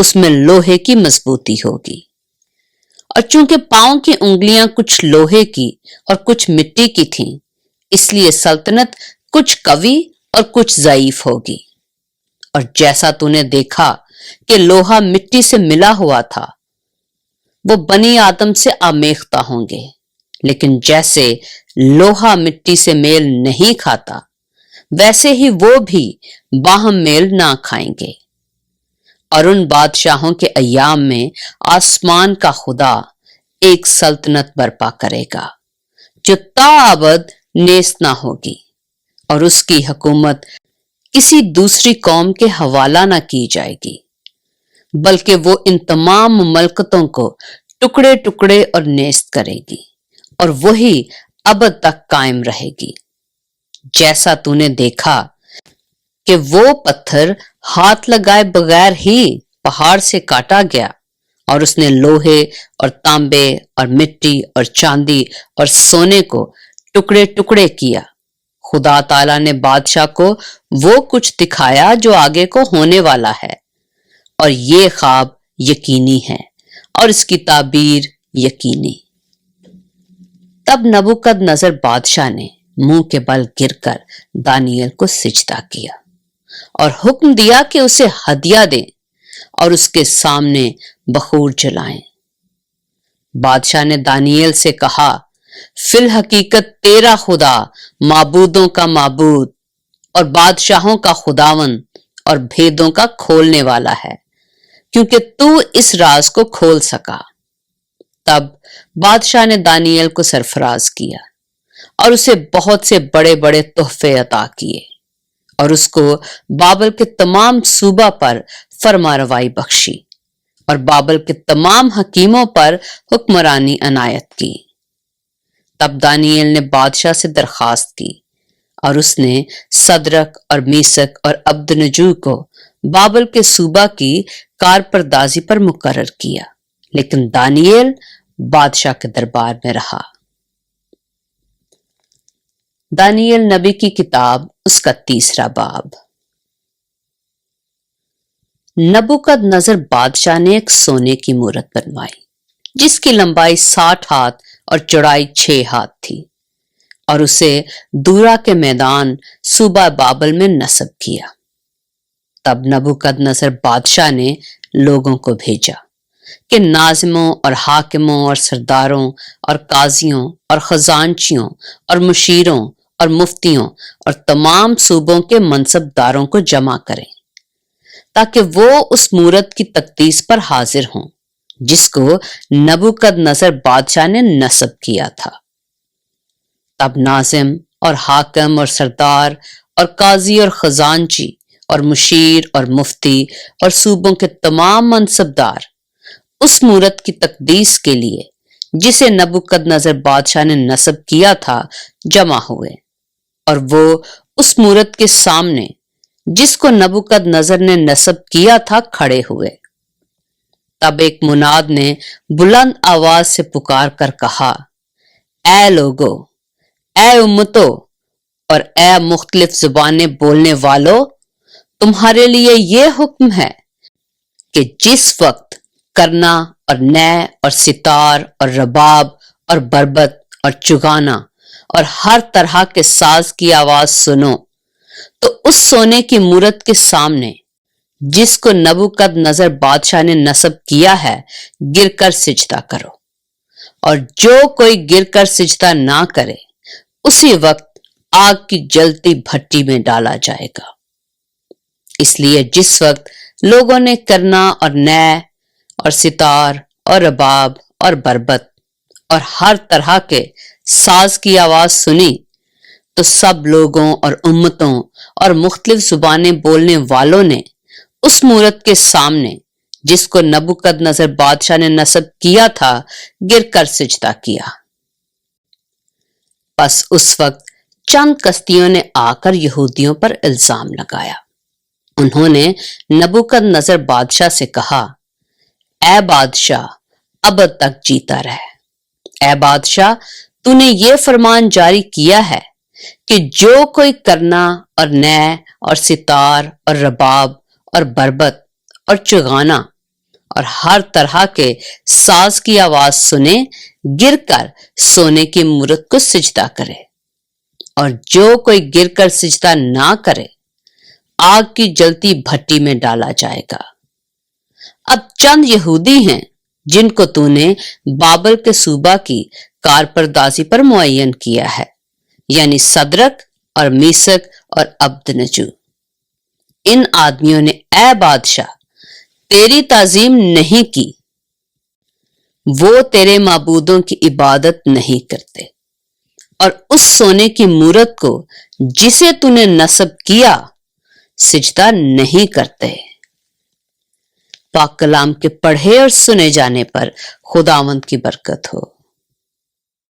اس میں لوہے کی مضبوطی ہوگی، اور چونکہ پاؤں کی انگلیاں کچھ لوہے کی اور کچھ مٹی کی تھیں، اس لیے سلطنت کچھ قوی اور کچھ ضعیف ہوگی۔ اور جیسا تو نے دیکھا کہ لوہا مٹی سے ملا ہوا تھا، وہ بنی آدم سے آمیختہ ہوں گے، لیکن جیسے لوہا مٹی سے میل نہیں کھاتا، ویسے ہی وہ بھی باہم میل نہ کھائیں گے۔ اور ان بادشاہوں کے ایام میں آسمان کا خدا ایک سلطنت برپا کرے گا جو تا ابد نیست نہ ہوگی، اور اس کی حکومت کسی دوسری قوم کے حوالہ نہ کی جائے گی، بلکہ وہ ان تمام مملکتوں کو ٹکڑے ٹکڑے اور نیست کرے گی، اور وہی ابد تک قائم رہے گی۔ جیسا تو نے دیکھا کہ وہ پتھر ہاتھ لگائے بغیر ہی پہاڑ سے کاٹا گیا، اور اس نے لوہے اور تانبے اور مٹی اور چاندی اور سونے کو ٹکڑے ٹکڑے کیا۔ خدا تعالیٰ نے بادشاہ کو وہ کچھ دکھایا جو آگے کو ہونے والا ہے، اور یہ خواب یقینی ہے اور اس کی تعبیر یقینی۔ تب نبوکد نظر بادشاہ نے منہ کے بل گر کر دانیل کو سجدہ کیا اور حکم دیا کہ اسے ہدیہ دیں اور اس کے سامنے بخور جلائیں۔ بادشاہ نے دانیل سے کہا، فی الحقیقت تیرا خدا معبودوں کا معبود اور بادشاہوں کا خداوند اور بھیدوں کا کھولنے والا ہے، کیونکہ تو اس راز کو کھول سکا۔ تب بادشاہ نے دانیل کو سرفراز کیا اور اسے بہت سے بڑے بڑے تحفے عطا کیے، اور اس کو بابل کے تمام صوبہ پر فرما روائی بخشی، اور بابل کے تمام حکیموں پر حکمرانی عنایت کی۔ تب دانیل نے بادشاہ سے درخواست کی، اور اس نے صدرک اور میسک اور عبدنجو کو بابل کے صوبہ کی کارپردازی پر مقرر کیا، لیکن دانیل بادشاہ کے دربار میں رہا۔ دانیل نبی کی کتاب، اس کا 3 باب۔ نبوکد نظر بادشاہ نے ایک سونے کی مورت بنوائی جس کی لمبائی 60 ہاتھ اور چوڑائی 6 ہاتھ تھی، اور اسے دورا کے میدان صوبہ بابل میں نصب کیا۔ تب نبوکد نظر بادشاہ نے لوگوں کو بھیجا کہ ناظموں اور حاکموں اور سرداروں اور قاضیوں اور خزانچیوں اور مشیروں اور مفتیوں اور تمام صوبوں کے منصب داروں کو جمع کریں، تاکہ وہ اس مورت کی تقدیس پر حاضر ہوں جس کو نبوکد نظر بادشاہ نے نصب کیا تھا۔ تب ناظم اور حاکم اور سردار اور قاضی اور خزانچی اور مشیر اور مفتی اور صوبوں کے تمام منصبدار اس مورت کی تقدیس کے لیے جسے نبوکد نظر بادشاہ نے نصب کیا تھا جمع ہوئے، اور وہ اس مورت کے سامنے جس کو نبوکد نظر نے نصب کیا تھا کھڑے ہوئے۔ تب ایک مناد نے بلند آواز سے پکار کر کہا، اے لوگو، اے امتو اور اے مختلف زبانیں بولنے والو، تمہارے لیے یہ حکم ہے کہ جس وقت کرنا اور نے اور ستار اور رباب اور بربط اور چگانا اور ہر طرح کے ساز کی آواز سنو تو اس سونے کی مورت کے سامنے جس کو نبوکد نظر بادشاہ نے نصب کیا ہے گر کر سجدہ کرو، اور جو کوئی گر کر سجدہ نہ کرے اسی وقت آگ کی جلتی بھٹی میں ڈالا جائے گا۔ اس لیے جس وقت لوگوں نے کرنا اور نے اور ستار اور رباب اور بربط اور ہر طرح کے ساز کی آواز سنی تو سب لوگوں اور امتوں اور مختلف زبانیں بولنے والوں نے اس مورت کے سامنے جس کو نبوکد نظر بادشاہ نے نصب کیا تھا گر کر سجدہ کیا۔ پس اس وقت چند کستیوں نے آ کر یہودیوں پر الزام لگایا۔ انہوں نے نبوکد نظر بادشاہ سے کہا، اے بادشاہ، ابد تک جیتا رہ۔ اے بادشاہ، تو نے یہ فرمان جاری کیا ہے کہ جو کوئی کرنا اور نے اور ستار اور رباب اور بربط اور چغانا اور ہر طرح کے ساز کی آواز سنے گر کر سونے کی مورت کو سجدہ کرے، اور جو کوئی گر کر سجدہ نہ کرے آگ کی جلتی بھٹی میں ڈالا جائے گا۔ اب چند یہودی ہیں جن کو تو نے بابل کے صوبہ کی کارپردازی پر معین کیا ہے، یعنی صدرک اور میسک اور عبدنجو۔ ان آدمیوں نے اے بادشاہ تیری تعظیم نہیں کی، وہ تیرے معبودوں کی عبادت نہیں کرتے اور اس سونے کی مورت کو جسے تو نے نصب کیا سجدہ نہیں کرتے۔ پاک کلام کے پڑھے اور سنے جانے پر خداوند کی برکت ہو۔